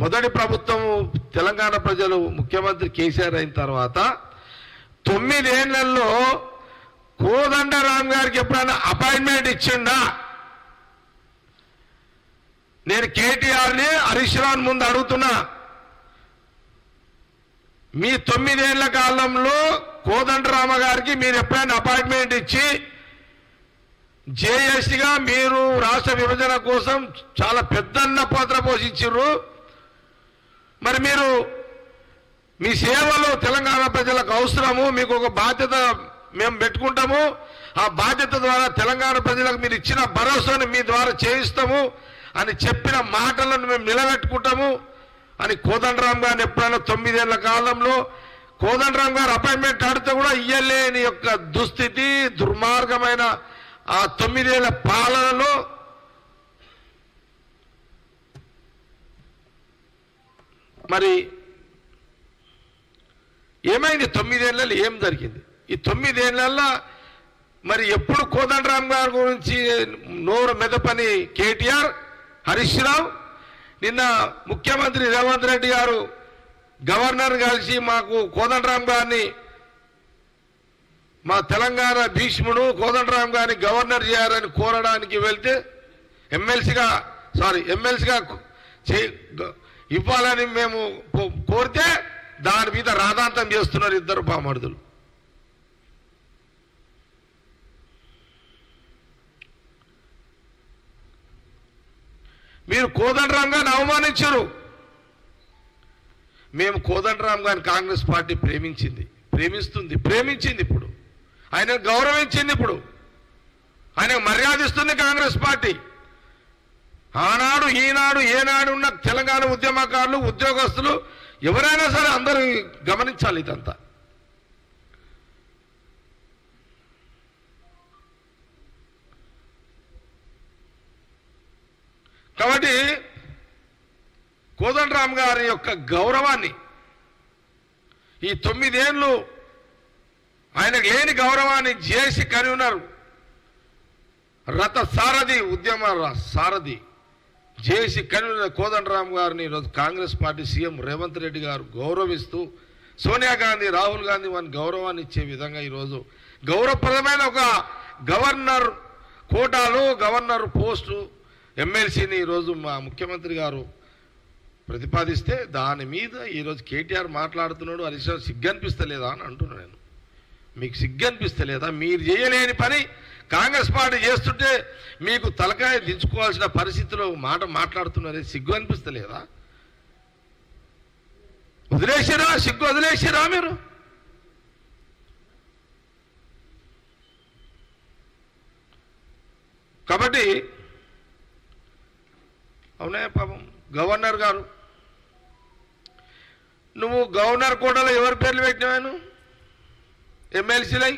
మొదటి ప్రభుత్వం తెలంగాణ ప్రజలు ముఖ్యమంత్రి కేసీఆర్ అయిన తర్వాత 9 ఏళ్లలో కోదండరామ్ గారికి ఎప్పుడైనా అపాయింట్మెంట్ ఇచ్చిండా? నేను కేటీఆర్ని హరీష్ రావు ముందు అడుగుతున్నా. మీ 9 ఏళ్ల కాలంలో కోదండరామ గారికి మీరు ఎప్పుడైనా అపాయింట్మెంట్ ఇచ్చి జేఏసీగా మీరు రాష్ట్ర విభజన కోసం చాలా పెద్దన్న పాత్ర పోషించారు. మరి మీరు మీ సేవలో తెలంగాణ ప్రజలకు అవసరము, మీకు ఒక బాధ్యత మేము పెట్టుకుంటాము, ఆ బాధ్యత ద్వారా తెలంగాణ ప్రజలకు మీరు ఇచ్చిన భరోసాను మీ ద్వారా చేయిస్తాము అని చెప్పిన మాటలను మేము నిలబెట్టుకుంటాము అని కోదండరామ్ గారిని ఎప్పుడైనా 9 ఏళ్ల కాలంలో కోదండరామ్ గారు అపాయింట్మెంట్ ఆడితే కూడా ఇయ్యలేని యొక్క దుస్థితి, దుర్మార్గమైన ఆ 9 ఏళ్ల పాలనలో మరి ఏమైంది? 9 ఏళ్లలో ఏం జరిగింది? ఈ 9 ఏళ్లలో మరి ఎప్పుడు కోదండరామ్ గారి గురించి నోరు మెదపని కేటీఆర్, హరీష్ రావు, నిన్న ముఖ్యమంత్రి రేవంత్ రెడ్డి గారు గవర్నర్ కలిసి మాకు కోదండరామ్ గారిని, మా తెలంగాణ భీష్ముడు కోదండరామ్ గారిని గవర్నర్ చేయాలని కోరడానికి వెళ్తే ఎమ్మెల్సీగా ఇవ్వాలని మేము కోరితే దాని మీద రాధాంతం చేస్తున్నారు ఇద్దరు బామర్దులు. మీరు కోదండరామ్ గారిని అవమానించారు. మేము కోదండరామ్ గారిని కాంగ్రెస్ పార్టీ ప్రేమించింది. ఇప్పుడు ఆయన గౌరవించింది. ఇప్పుడు ఆయన మర్యాదిస్తుంది కాంగ్రెస్ పార్టీ. ఆనాడు ఈనాడు ఏనాడు ఉన్న తెలంగాణ ఉద్యమకారులు, ఉద్యోగస్తులు ఎవరైనా సరే అందరూ గమనించాలి ఇదంతా. కాబట్టి కోదండరామ్ గారి యొక్క గౌరవాన్ని ఈ 9 ఏళ్ళు ఆయనకు లేని గౌరవాన్ని చేసి కని ఉన్నారు. రథ సారథి, ఉద్యమ సారథి చేసి కని ఉన్న కోదండరామ్ గారిని ఈరోజు కాంగ్రెస్ పార్టీ సీఎం రేవంత్ రెడ్డి గారు గౌరవిస్తూ, సోనియా గాంధీ, రాహుల్ గాంధీ వారిని గౌరవాన్ని ఇచ్చే విధంగా ఈరోజు గౌరవప్రదమైన ఒక గవర్నర్ కోటాలో గవర్నర్ పోస్టు ఎమ్మెల్సీని ఈరోజు మా ముఖ్యమంత్రి గారు ప్రతిపాదిస్తే దాని మీద ఈరోజు కేటీఆర్ మాట్లాడుతున్నాడు. హరీష్ రావు సిగ్గనిపిస్తలేదా అని అంటున్నాను నేను. మీకు సిగ్గనిపిస్తలేదా? మీరు చేయలేని పని కాంగ్రెస్ పార్టీ చేస్తుంటే మీకు తలకాయ దించుకోవాల్సిన పరిస్థితిలో మాట మాట్లాడుతున్నారే, సిగ్గు అనిపిస్తలేదా? సిగ్గు వదిలేసిరా మీరు? కాబట్టి అవునా పాపం గవర్నర్ గారు, నువ్వు గవర్నర్ కోటలో ఎవరి పేర్లు పెట్టినావాను? ఎమ్మెల్సీలై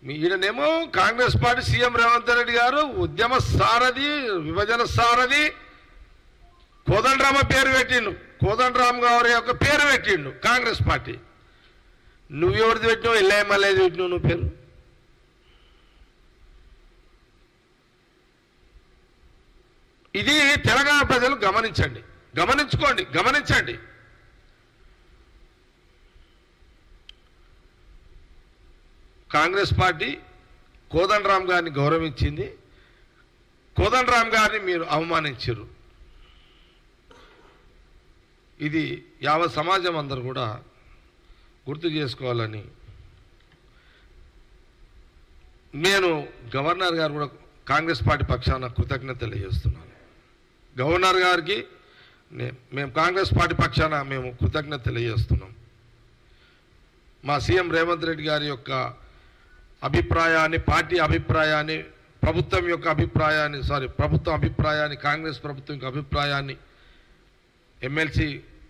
మీ ఈయననేమో కాంగ్రెస్ పార్టీ సీఎం రేవంత్ రెడ్డి గారు ఉద్యమ సారథి, విభజన సారథి కోదండరామ పేరు పెట్టిండు, కోదండరామ్ గారి యొక్క పేరు పెట్టిండు కాంగ్రెస్ పార్టీ. నువ్వెవరిది పెట్టినావు? ఎల్ఐఎంఎల్ఏది పెట్టినావు నువ్వు పేరు. ఇది తెలంగాణ ప్రజలు గమనించండి. కాంగ్రెస్ పార్టీ కోదండరామ్ గారిని గౌరవించింది, కోదండరామ్ గారిని మీరు అవమానించారు. ఇది యావత్ సమాజం అందరూ కూడా గుర్తు చేసుకోవాలని నేను గవర్నర్ గారు కూడా కాంగ్రెస్ పార్టీ పక్షాన కృతజ్ఞత తెలియజేస్తున్నాను. గవర్నర్ గారికి మేము కాంగ్రెస్ పార్టీ పక్షాన మేము కృతజ్ఞత తెలియజేస్తున్నాం. మా సీఎం రేవంత్ రెడ్డి గారి యొక్క అభిప్రాయాన్ని, పార్టీ అభిప్రాయాన్ని, ప్రభుత్వం అభిప్రాయాన్ని, కాంగ్రెస్ ప్రభుత్వం యొక్క అభిప్రాయాన్ని, ఎమ్మెల్సీ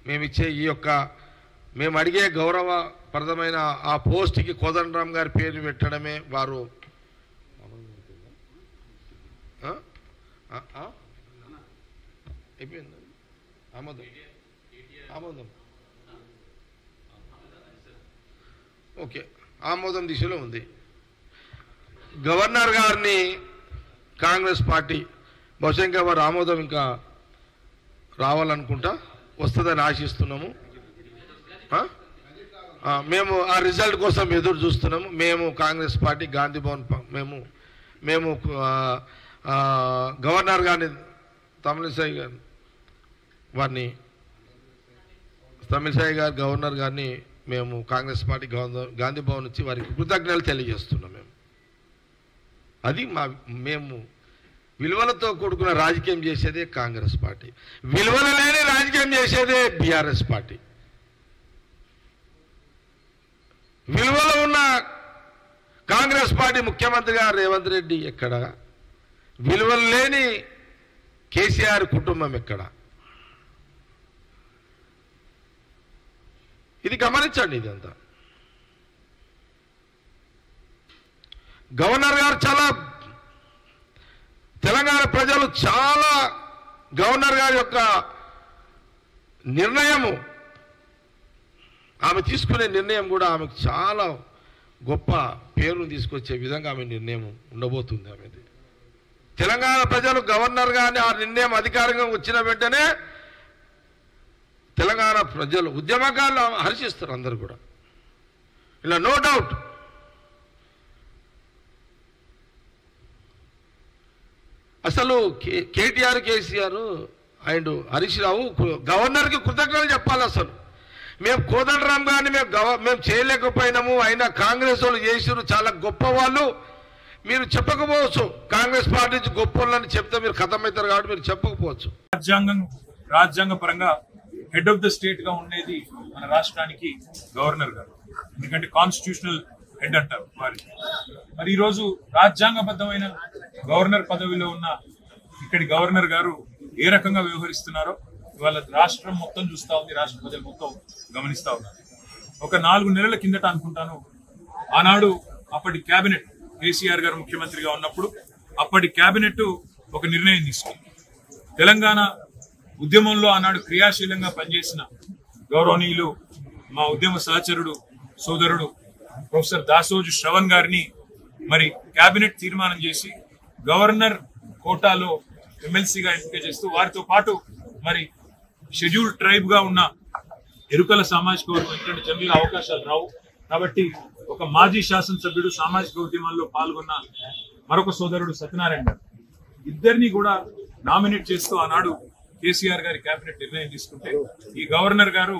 మేమిచ్చే ఈ యొక్క మేము అడిగే గౌరవప్రదమైన ఆ పోస్ట్కి కోదండరామ్ గారి పేరు పెట్టడమే వారు అయిపోయింది. ఆమోదం ఓకే, ఆమోదం దిశలో ఉంది. గవర్నర్ గారిని కాంగ్రెస్ పార్టీ బహుశా ఇంకా వారి ఆమోదం ఇంకా రావాలనుకుంటా, వస్తుందని ఆశిస్తున్నాము. మేము ఆ రిజల్ట్ కోసం ఎదురు చూస్తున్నాము. మేము కాంగ్రెస్ పార్టీ గాంధీ భవన్ మేము గవర్నర్ గారిని తమిళిసాయి గారు గవర్నర్ గారిని మేము కాంగ్రెస్ పార్టీ గాంధీ భవన్ నుంచి వారికి కృతజ్ఞతలు తెలియజేస్తున్నాం. అది మేము విలువలతో కూడుకున్న రాజకీయం చేసేదే కాంగ్రెస్ పార్టీ, విలువలు లేని రాజకీయం చేసేదే బీఆర్ఎస్ పార్టీ. విలువలు ఉన్న కాంగ్రెస్ పార్టీ ముఖ్యమంత్రిగా రేవంత్ రెడ్డి ఎక్కడ, విలువలు లేని కేసీఆర్ కుటుంబం ఎక్కడ? ఇది గమనించండి. ఇదంతా గవర్నర్ గారు తెలంగాణ ప్రజలు చాలా గవర్నర్ గారి యొక్క నిర్ణయము, ఆమె తీసుకునే నిర్ణయం కూడా ఆమెకు చాలా గొప్ప పేరును తీసుకొచ్చే విధంగా ఆమె నిర్ణయం ఉండబోతుంది. ఆమెది తెలంగాణ ప్రజలు గవర్నర్ గారిని ఆ నిర్ణయం అధికారంగా వచ్చిన వెంటనే తెలంగాణ ప్రజలు ఉద్యమకారులు హర్షిస్తారు అందరు కూడా, ఇలా నో డౌట్. అసలు కేటీఆర్, కేసీఆర్ అండ్ హరీష్ రావు గవర్నర్కి కృతజ్ఞతలు చెప్పాలి. అసలు మేము కోదండరామ్ గారిని మేము చేయలేకపోయినాము, అయినా కాంగ్రెస్ వాళ్ళు చేసిరు, చాలా గొప్ప వాళ్ళు. మీరు చెప్పకపోవచ్చు, కాంగ్రెస్ పార్టీ నుంచి గొప్ప వాళ్ళని చెప్తే మీరు ఖతమవుతారు కాబట్టి మీరు చెప్పకపోవచ్చు. రాజ్యాంగ పరంగా హెడ్ ఆఫ్ ద స్టేట్ గా ఉండేది మన రాష్ట్రానికి గవర్నర్ గారు, ఎందుకంటే కాన్స్టిట్యూషనల్ హెడ్ అంటారు వారి. మరి ఈరోజు రాజ్యాంగబద్ధమైన గవర్నర్ పదవిలో ఉన్న ఇక్కడి గవర్నర్ గారు ఏ రకంగా వ్యవహరిస్తున్నారో ఇవాళ రాష్ట్రం మొత్తం చూస్తా ఉంది, రాష్ట్ర ప్రజలు మొత్తం గమనిస్తా ఉన్నారు. ఒక 4 నెలల కిందట అనుకుంటాను, ఆనాడు అప్పటి కేబినెట్ కేసీఆర్ గారు ముఖ్యమంత్రిగా ఉన్నప్పుడు అప్పటి కేబినెట్ ఒక నిర్ణయం తీసుకుంది. తెలంగాణ ఉద్యమంలో ఆనాడు క్రియాశీలంగా పనిచేసిన గౌరవనీయులు మా ఉద్యమ సహచరుడు సోదరుడు ప్రొఫెసర్ దాసోజు శ్రవణ్ గారిని మరి కేబినెట్ తీర్మానం చేసి గవర్నర్ కోటాలో ఎమ్మెల్సీగా ఎంపిక చేస్తూ వారితో పాటు మరి షెడ్యూల్డ్ ట్రైబ్ గా ఉన్న ఎరుకల సామాజిక వర్గం ఇక్కడ జనరల్ అవకాశాలు రావు కాబట్టి ఒక మాజీ శాసనసభ్యుడు సామాజిక ఉద్యమాల్లో పాల్గొన్న మరొక సోదరుడు సత్యనారాయణ గారు ఇద్దరిని కూడా నామినేట్ చేస్తూ ఆనాడు కేసీఆర్ గారి కేబినెట్ నిర్ణయం తీసుకుంటే ఈ గవర్నర్ గారు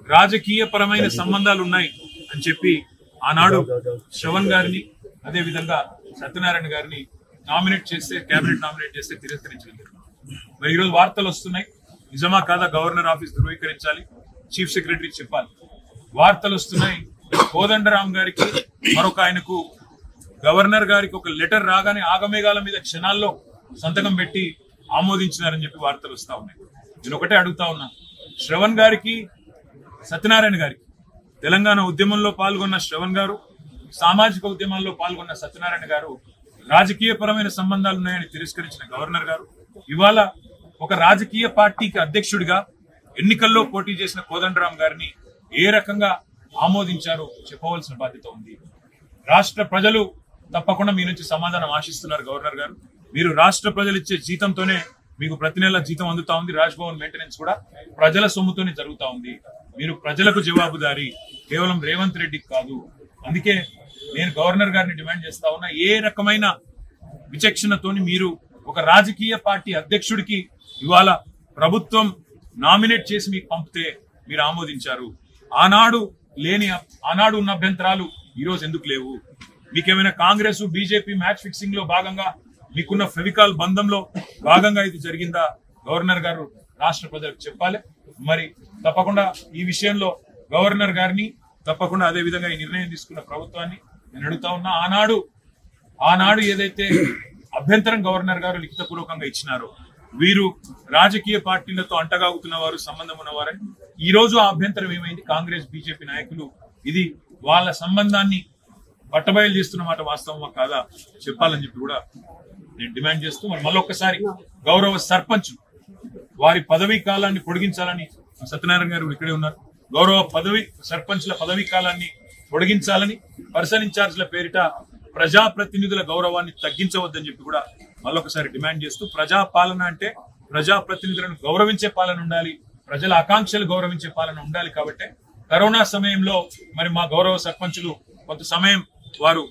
రాజకీయ పరమైన సంబంధాలు ఉన్నాయి అని చెప్పి ఆనాడు శ్రవణ్ గారిని అదే విధంగా సత్యనారాయణ గారిని నామినేట్ చేస్తే కేబినెట్ నామినేట్ చేస్తే తిరస్కరించలేదు. మరి ఈరోజు వార్తలు వస్తున్నాయి, నిజమా కాదా గవర్నర్ ఆఫీస్ ధృవీకరించాలి, చీఫ్ సెక్రటరీ చెప్పాలి. వార్తలు వస్తున్నాయి, కోదండరామ్ గారికి మరొక ఆయనకు గవర్నర్ గారికి ఒక లెటర్ రాగానే ఆగమేఘాల మీద క్షణాల్లో సంతకం పెట్టి ఆమోదించినారని చెప్పి వార్తలు వస్తా ఉన్నాయి. నేను ఒకటే అడుగుతా ఉన్నా, శ్రవణ్ గారికి సత్యనారాయణ గారికి తెలంగాణ ఉద్యమంలో పాల్గొన్న శ్రవణ్ గారు, సామాజిక ఉద్యమాల్లో పాల్గొన్న సత్యనారాయణ గారు రాజకీయ పరమైన సంబంధాలు ఉన్నాయని తిరస్కరించిన గవర్నర్ గారు ఇవాళ ఒక రాజకీయ పార్టీకి అధ్యక్షుడిగా ఎన్నికల్లో పోటీ చేసిన కోదండరామ్ గారిని ఏ రకంగా ఆమోదించారో చెప్పవలసిన బాధ్యత ఉంది. రాష్ట్ర ప్రజలు తప్పకుండా మీ నుంచి సమాధానం ఆశిస్తున్నారు గవర్నర్ గారు. మీరు రాష్ట్ర ప్రజలు ఇచ్చే జీతంతోనే మీకు ప్రతి నెల జీతం అందుతా ఉంది, రాజ్భవన్ మెయింటెనెన్స్ కూడా ప్రజల సొమ్ముతోనే జరుగుతా ఉంది. మీరు ప్రజలకు జవాబుదారీ, కేవలం రేవంత్ రెడ్డికి కాదు. అందుకే నేను గవర్నర్ గారిని డిమాండ్ చేస్తా ఉన్నా, ఏ రకమైన విచక్షణతోని మీరు ఒక రాజకీయ పార్టీ అధ్యక్షుడికి ఇవాళ ప్రభుత్వం నామినేట్ చేసి మీకు పంపితే మీరు ఆమోదించారు. ఆనాడు ఉన్న అభ్యంతరాలు ఈ రోజు ఎందుకు లేవు? మీకేమైనా కాంగ్రెస్ బీజేపీ మ్యాచ్ ఫిక్సింగ్ లో భాగంగా మీకున్న ఫెవికాల్ బంధంలో భాగంగా ఇది జరిగిందా? గవర్నర్ గారు రాష్ట్ర ప్రజలకు చెప్పాలి. మరి తప్పకుండా ఈ విషయంలో గవర్నర్ గారిని తప్పకుండా అదే విధంగా ఈ నిర్ణయం తీసుకున్న ప్రభుత్వాన్ని నేను అడుగుతా ఉన్నా. ఆనాడు ఏదైతే అభ్యంతరం గవర్నర్ గారు లిఖితపూర్వకంగా ఇచ్చినారో, వీరు రాజకీయ పార్టీలతో అంటగాగుతున్న వారు, సంబంధం ఉన్నవారని ఈ రోజు ఆ అభ్యంతరం ఏమైంది? కాంగ్రెస్ బీజేపీ నాయకులు ఇది వాళ్ళ సంబంధాన్ని బట్టబయలు చేస్తున్న మాట వాస్తవమా కాదా చెప్పాలని చెప్పి కూడా నేను డిమాండ్ చేస్తూ మళ్ళొక్కసారి గౌరవ సర్పంచ్ వారి పదవీ కాలాన్ని పొడిగించాలని, సత్యనారాయణ గారు ఇక్కడే ఉన్నారు, గౌరవ సర్పంచ్ల పదవీ కాలాన్ని పొడిగించాలని, పర్సన్ ఇన్ఛార్జ్ల పేరిట ప్రజాప్రతినిధుల గౌరవాన్ని తగ్గించవద్దని చెప్పి కూడా మళ్ళొకసారి డిమాండ్ చేస్తూ ప్రజాపాలన అంటే ప్రజాప్రతినిధులను గౌరవించే పాలన ఉండాలి, ప్రజల ఆకాంక్షలు గౌరవించే పాలన ఉండాలి. కాబట్టి కరోనా సమయంలో మరి మా గౌరవ సర్పంచులు కొంత సమయం వారు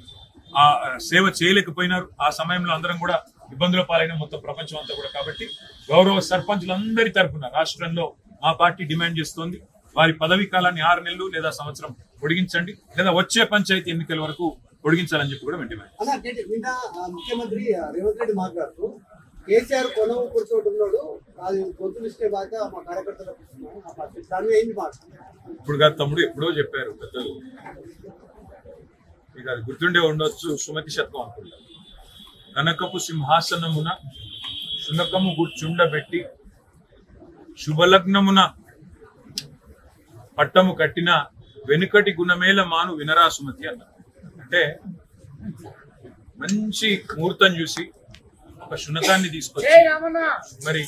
ఆ సేవ చేయలేకపోయినారు. ఆ సమయంలో అందరం కూడా ఇబ్బందుల పాలైన మొత్తం ప్రపంచం అంతా కూడా. కాబట్టి గౌరవ సర్పంచులందరి తరఫున రాష్ట్రంలో మా పార్టీ డిమాండ్ చేస్తోంది, వారి పదవీ కాలాన్ని 6 నెలలు లేదా సంవత్సరం పొడిగించండి, లేదా వచ్చే పంచాయతీ ఎన్నికల వరకు పొడిగించాలని చెప్పి కూడా మేము డిమాండ్. ముఖ్యమంత్రి రేవంత్ రెడ్డి మాట్లాడుతూ కేసీఆర్ కొనవు కూర్చోటున్నాడు, అది గొంతులు ఇస్తే బాగా మా కార్యకర్తలకు దాని ఏంటి మాట? ఇప్పుడు కాదు తమ్ముడు, ఎప్పుడో చెప్పారు పెద్దలు, మీకు అది గుర్తుండే ఉండొచ్చు. సుమతి శతకం అనుకుంటా, కనకపు సింహాసనమున శునకము కూర్చుండబెట్టి శుభలగ్నమున పట్టము కట్టిన వెనుకటి గుణమేల మాను వినరా సుమతి అన్నారు. అంటే మంచి ముహూర్తం చూసి ఒక శునకాన్ని తీసుకొచ్చి మరి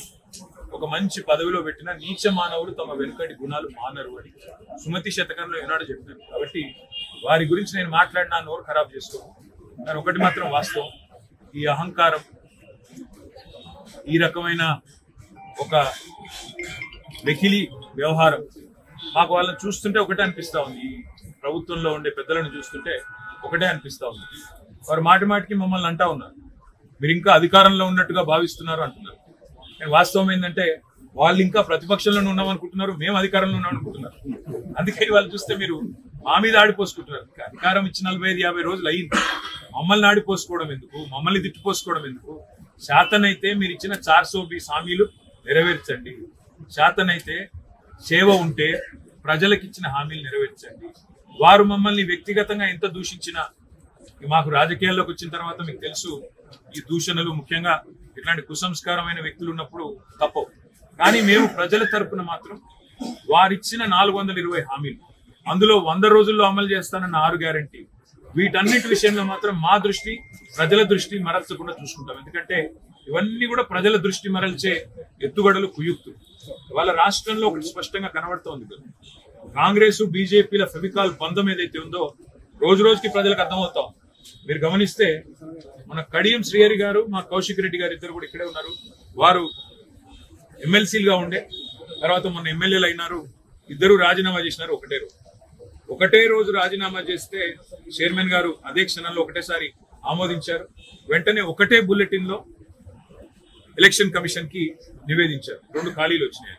ఒక మంచి పదవిలో పెట్టిన నీచ మానవులు తమ వెనుకటి గుణాలు మానరు అని సుమతి శతకంలో ఏనాడు చెప్పినారు. కాబట్టి వారి గురించి నేను మాట్లాడినా నోరు ఖరాబ్ చేసుకోను. కానీ ఒకటి మాత్రం వాస్తవం, ఈ అహంకారం, ఈ రకమైన ఒక వెకిలి వ్యవహారం మాకు వాళ్ళని చూస్తుంటే ఒకటే అనిపిస్తా ఉంది. ఈ ప్రభుత్వంలో ఉండే పెద్దలను చూస్తుంటే ఒకటే అనిపిస్తా ఉంది. వారు మాటి మాటికి మమ్మల్ని అంటా ఉన్నారు, మీరు ఇంకా అధికారంలో ఉన్నట్టుగా భావిస్తున్నారు అంటున్నారు. కానీ వాస్తవం ఏంటంటే వాళ్ళు ఇంకా ప్రతిపక్షంలో ఉన్నామనుకుంటున్నారు, మేము అధికారంలో ఉన్నామనుకుంటున్నారు. అందుకని వాళ్ళు చూస్తే మీరు మా మీద ఆడిపోసుకుంటున్నారు. అధికారం ఇచ్చి 45-50 రోజులు అయ్యింది, మమ్మల్ని ఆడిపోసుకోవడం ఎందుకు, మమ్మల్ని తిట్టిపోసుకోవడం ఎందుకు? శాతనైతే మీరు ఇచ్చిన 420 హామీలు నెరవేర్చండి, శాతనైతే సేవ ఉంటే ప్రజలకు ఇచ్చిన హామీలు నెరవేర్చండి. వారు మమ్మల్ని వ్యక్తిగతంగా ఎంత దూషించినా, మాకు రాజకీయాల్లోకి వచ్చిన తర్వాత మీకు తెలుసు ఈ దూషణలు ముఖ్యంగా ఇట్లాంటి కుసంస్కారమైన వ్యక్తులు ఉన్నప్పుడు తప్పవు. కానీ మేము ప్రజల తరపున మాత్రం వారిచ్చిన 420 హామీలు, అందులో 100 రోజుల్లో అమలు చేస్తానన్న 6 గ్యారంటీ, వీటన్నిటి విషయంలో మాత్రం మా దృష్టి ప్రజల దృష్టి మరల్చకుండా చూసుకుంటాం. ఎందుకంటే ఇవన్నీ కూడా ప్రజల దృష్టి మరల్చే ఎత్తుగడలు, కుయుక్తులు. వాళ్ళ రాష్ట్రంలో ఒకటి స్పష్టంగా కనబడుతోంది కదా, కాంగ్రెస్ బీజేపీల ఫెవికాల్ బంధం ఏదైతే ఉందో రోజు రోజుకి ప్రజలకు అర్థమవుతాం. మీరు గమనిస్తే మన కడియం శ్రీహరి గారు, మా కౌశిక్ రెడ్డి గారు ఇద్దరు కూడా ఇక్కడే ఉన్నారు. వారు ఎమ్మెల్సీలుగా ఉండే తర్వాత మొన్న ఎమ్మెల్యేలు అయినారు. ఇద్దరు రాజీనామా చేసినారు ఒకటే రోజు రాజీనామా చేస్తే చైర్మన్ గారు అదే క్షణంలో ఒకటేసారి ఆమోదించారు. వెంటనే ఒకటే బులెటిన్ లో ఎలక్షన్ కమిషన్ కి నివేదించారు. 2 ఖాళీలు వచ్చినాయి.